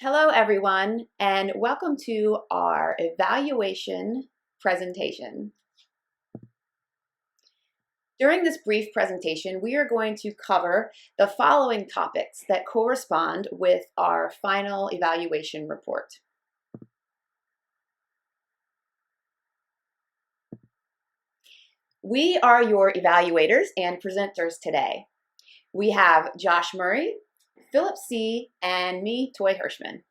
Hello, everyone, and welcome to our evaluation presentation. During this brief presentation, we are going to cover the following topics that correspond with our final evaluation report. We are your evaluators and presenters today. We have Josh Murray, Philip C., and me, Toi Hershman.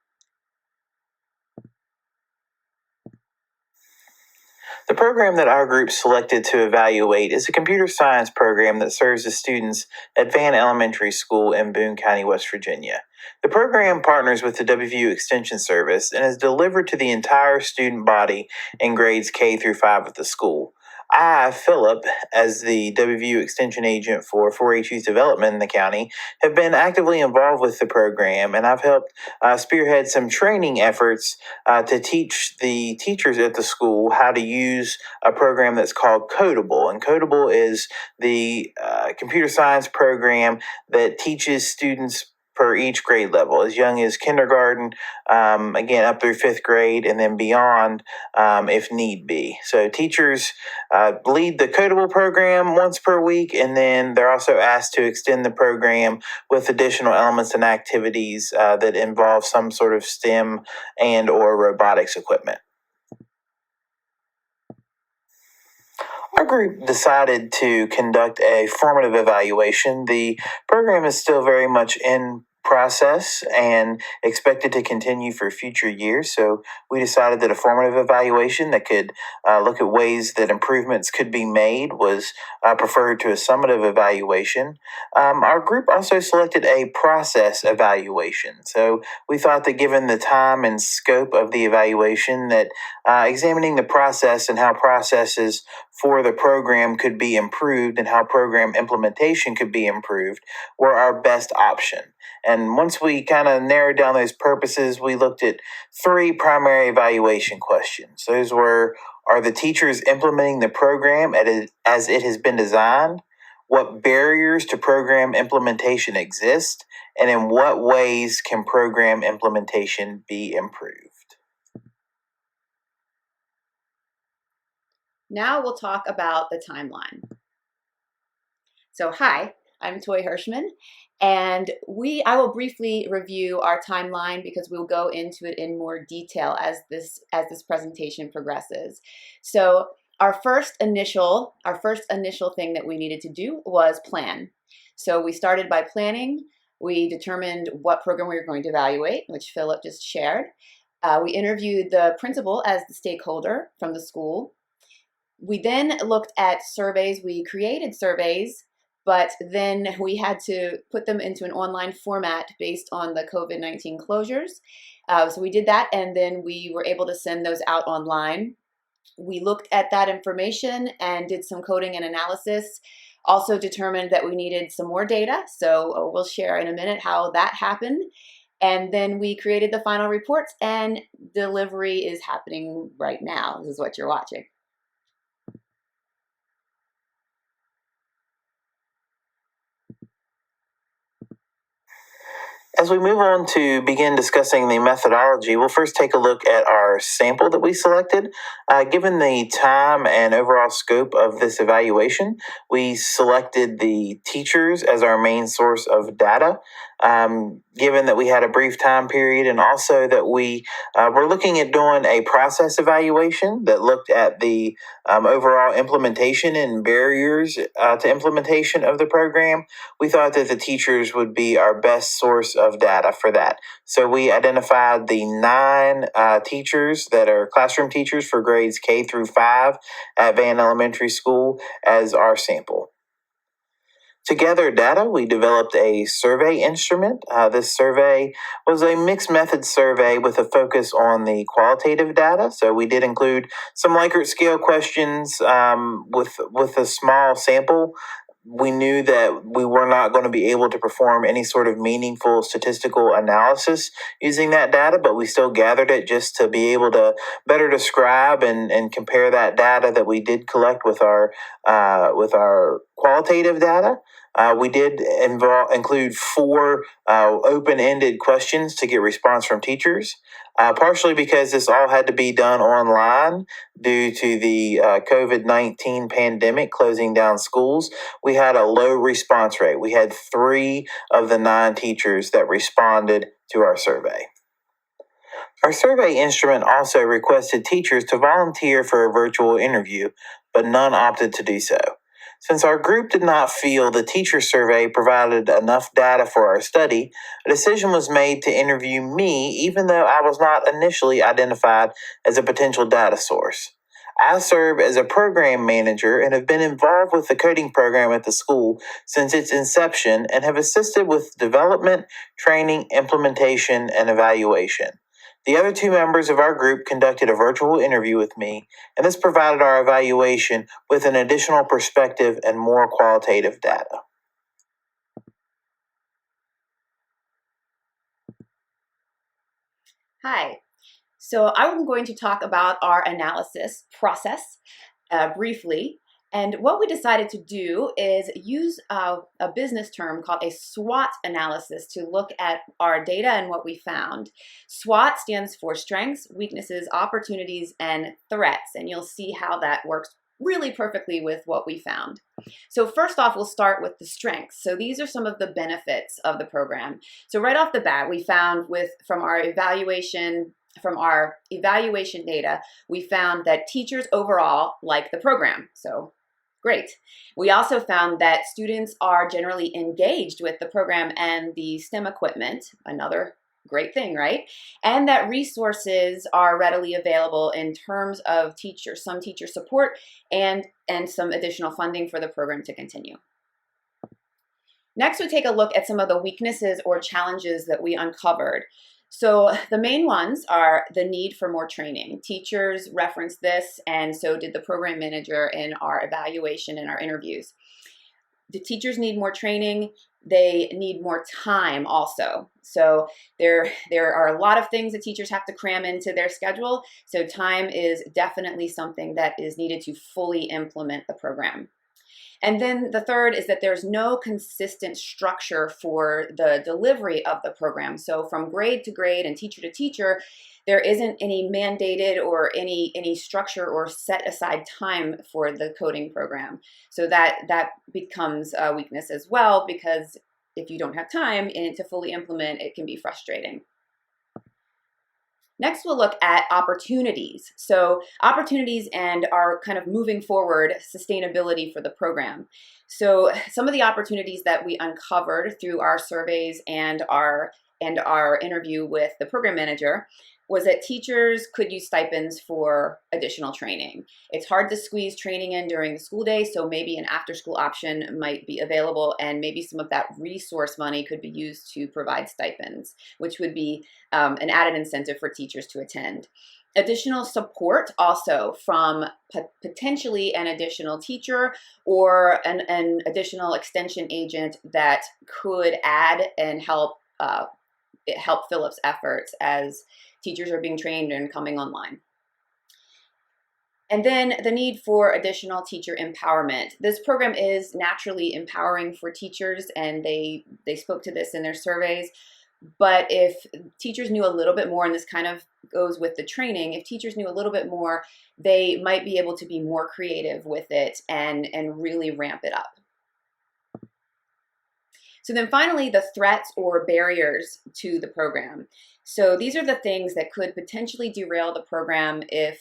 The program that our group selected to evaluate is a computer science program that serves the students at Van Elementary School in Boone County, West Virginia. The program partners with the WVU Extension Service and is delivered to the entire student body in grades K through 5 of the school. I, Philip, as the WVU Extension Agent for 4-H Youth Development in the county, have been actively involved with the program, and I've helped spearhead some training efforts to teach the teachers at the school how to use a program that's called Codable. And Codable is the computer science program that teaches students per each grade level, as young as kindergarten, again, up through 5th grade, and then beyond if need be. So teachers lead the Codable program once per week, and then they're also asked to extend the program with additional elements and activities that involve some sort of STEM and or robotics equipment. Our group decided to conduct a formative evaluation. The program is still very much in process and expected to continue for future years. So we decided that a formative evaluation that could look at ways that improvements could be made was preferred to a summative evaluation. Our group also selected a process evaluation. So we thought that given the time and scope of the evaluation, that examining the process and how processes for the program could be improved and how program implementation could be improved were our best option. And once we kind of narrowed down those purposes, we looked at 3 primary evaluation questions. Those were, are the teachers implementing the program as it has been designed? What barriers to program implementation exist? And in what ways can program implementation be improved? Now we'll talk about the timeline. So hi, I'm Toi Hershman, and I will briefly review our timeline because we'll go into it in more detail as this presentation progresses. So our first initial thing that we needed to do was plan. So we started by planning. We determined what program we were going to evaluate, which Philip just shared. We interviewed the principal as the stakeholder from the school. We then looked at surveys. We created surveys, but then we had to put them into an online format based on the COVID-19 closures. So we did that, and then we were able to send those out online. We looked at that information and did some coding and analysis. Also determined that we needed some more data, so we'll share in a minute how that happened. And then we created the final reports, and delivery is happening right now. This is what you're watching. As we move on to begin discussing the methodology, we'll first take a look at our sample that we selected. Given the time and overall scope of this evaluation, we selected the teachers as our main source of data. Given that we had a brief time period and also that we were looking at doing a process evaluation that looked at the overall implementation and barriers to implementation of the program, we thought that the teachers would be our best source of data for that. So we identified the 9 teachers that are classroom teachers for grades K through 5 at Van Elementary School as our sample. To gather data, we developed a survey instrument. This survey was a mixed method survey with a focus on the qualitative data. So we did include some Likert scale questions with a small sample. We knew that we were not going to be able to perform any sort of meaningful statistical analysis using that data, but we still gathered it just to be able to better describe and compare that data that we did collect with our qualitative data. We did include 4 open-ended questions to get response from teachers, partially because this all had to be done online due to the COVID-19 pandemic closing down schools. We had a low response rate. We had 3 of the 9 teachers that responded to our survey. Our survey instrument also requested teachers to volunteer for a virtual interview, but none opted to do so. Since our group did not feel the teacher survey provided enough data for our study, a decision was made to interview me, even though I was not initially identified as a potential data source. I serve as a program manager and have been involved with the coding program at the school since its inception and have assisted with development, training, implementation, and evaluation. The other 2 members of our group conducted a virtual interview with me, and this provided our evaluation with an additional perspective and more qualitative data. Hi. So I'm going to talk about our analysis process briefly. And what we decided to do is use a business term called a SWOT analysis to look at our data and what we found. SWOT stands for strengths, weaknesses, opportunities, and threats. And you'll see how that works really perfectly with what we found. So first off, we'll start with the strengths. So these are some of the benefits of the program. So right off the bat, we found from our evaluation data, we found that teachers overall like the program. So great. We also found that students are generally engaged with the program and the STEM equipment, another great thing, right? And that resources are readily available in terms of some teacher support and some additional funding for the program to continue. Next, we take a look at some of the weaknesses or challenges that we uncovered. So the main ones are the need for more training. Teachers referenced this, and so did the program manager in our evaluation and our interviews. The teachers need more training. They need more time also. So there are a lot of things that teachers have to cram into their schedule. So time is definitely something that is needed to fully implement the program. And then the third is that there's no consistent structure for the delivery of the program. So from grade to grade and teacher to teacher, there isn't any mandated or any structure or set aside time for the coding program. So that becomes a weakness as well, because if you don't have time to fully implement, it can be frustrating. Next, we'll look at opportunities. So opportunities and our kind of moving forward sustainability for the program. So some of the opportunities that we uncovered through our surveys and our interview with the program manager was that teachers could use stipends for additional training. It's hard to squeeze training in during the school day, so maybe an after-school option might be available, and maybe some of that resource money could be used to provide stipends, which would be an added incentive for teachers to attend. Additional support also from potentially an additional teacher or an additional extension agent that could add and help Phillip's efforts as teachers are being trained and coming online. And then the need for additional teacher empowerment. This program is naturally empowering for teachers, and they spoke to this in their surveys. But if teachers knew a little bit more, and this kind of goes with the training, if teachers knew a little bit more, they might be able to be more creative with it and really ramp it up. So then finally, the threats or barriers to the program. So these are the things that could potentially derail the program if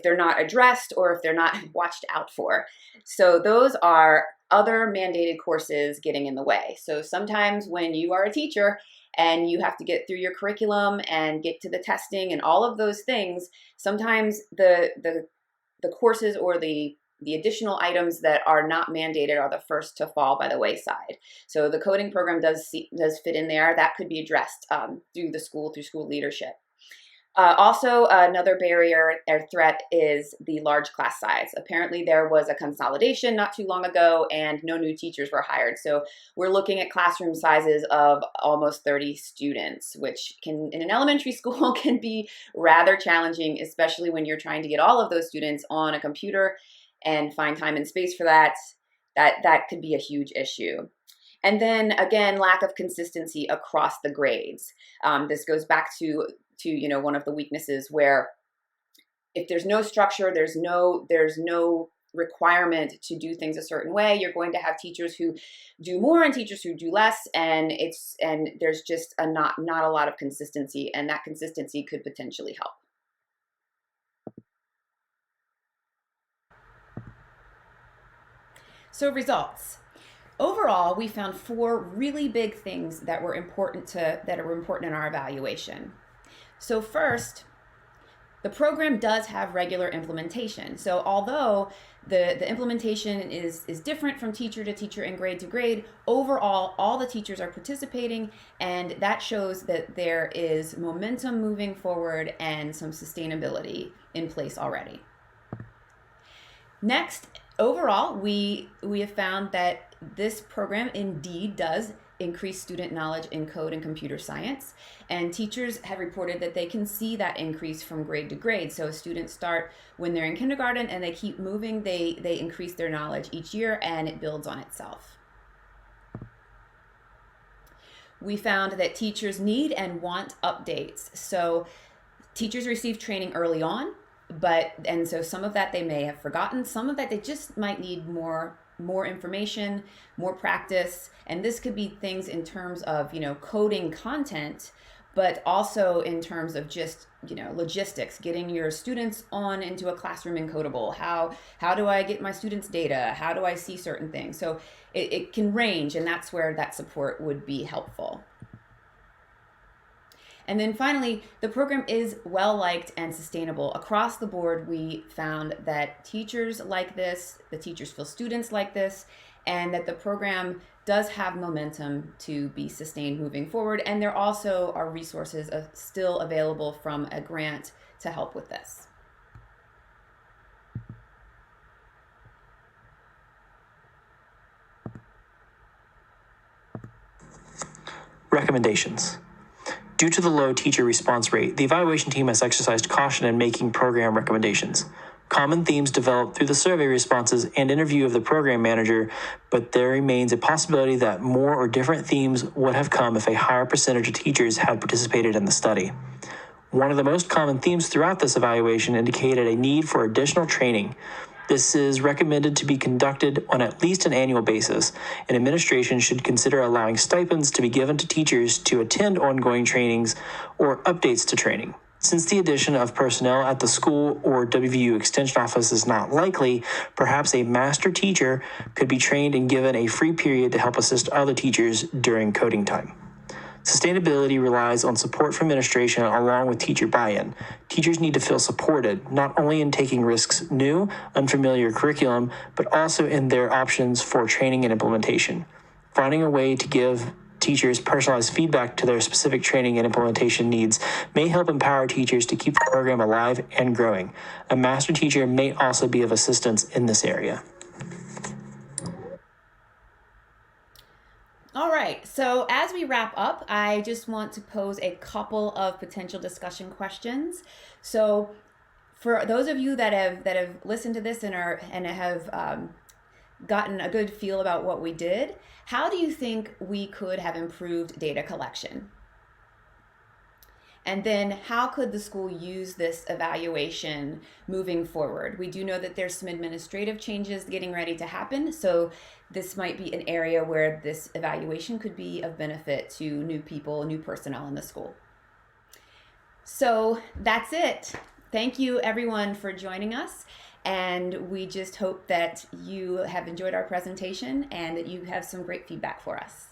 they're not addressed or if they're not watched out for. So those are other mandated courses getting in the way. So sometimes when you are a teacher and you have to get through your curriculum and get to the testing and all of those things, sometimes the courses or the additional items that are not mandated are the first to fall by the wayside. So the coding program does fit in there. That could be addressed through school leadership. Also, another barrier or threat is the large class size. Apparently there was a consolidation not too long ago and no new teachers were hired. So we're looking at classroom sizes of almost 30 students, which in an elementary school can be rather challenging, especially when you're trying to get all of those students on a computer and find time and space for that. That could be a huge issue. And then again, lack of consistency across the grades. This goes back to one of the weaknesses where if there's no structure, there's no requirement to do things a certain way. You're going to have teachers who do more and teachers who do less, and there's just not a lot of consistency, and that consistency could potentially help. So results. Overall, we found 4 really big things that are important in our evaluation. So first, the program does have regular implementation. So although the implementation is different from teacher to teacher and grade to grade, overall, all the teachers are participating, and that shows that there is momentum moving forward and some sustainability in place already. Next, overall, we have found that this program indeed does increase student knowledge in code and computer science, and teachers have reported that they can see that increase from grade to grade. So students start when they're in kindergarten and they keep moving, they increase their knowledge each year, and it builds on itself. We found that teachers need and want updates. So teachers receive training early on, and so some of that they may have forgotten, some of that they just might need more information, more practice, and this could be things in terms of coding content, but also in terms of just logistics, getting your students on into a classroom in Codable. How do I get my students' data? How do I see certain things? So it can range, and that's where that support would be helpful. And then finally, the program is well-liked and sustainable. Across the board, we found that teachers like this, the teachers feel students like this, and that the program does have momentum to be sustained moving forward. And there also are resources still available from a grant to help with this. Recommendations. Due to the low teacher response rate, the evaluation team has exercised caution in making program recommendations. Common themes developed through the survey responses and interview of the program manager, but there remains a possibility that more or different themes would have come if a higher percentage of teachers had participated in the study. One of the most common themes throughout this evaluation indicated a need for additional training. This is recommended to be conducted on at least an annual basis, and administration should consider allowing stipends to be given to teachers to attend ongoing trainings or updates to training. Since the addition of personnel at the school or WVU Extension Office is not likely, perhaps a master teacher could be trained and given a free period to help assist other teachers during coding time. Sustainability relies on support from administration along with teacher buy-in. Teachers need to feel supported, not only in taking risks new, unfamiliar curriculum, but also in their options for training and implementation. Finding a way to give teachers personalized feedback to their specific training and implementation needs may help empower teachers to keep the program alive and growing. A master teacher may also be of assistance in this area. All right, so as we wrap up, I just want to pose a couple of potential discussion questions. So for those of you that have listened to this and have gotten a good feel about what we did, how do you think we could have improved data collection? And then how could the school use this evaluation moving forward? We do know that there's some administrative changes getting ready to happen, so this might be an area where this evaluation could be of benefit to new people, new personnel in the school. So that's it. Thank you everyone for joining us, and we just hope that you have enjoyed our presentation and that you have some great feedback for us.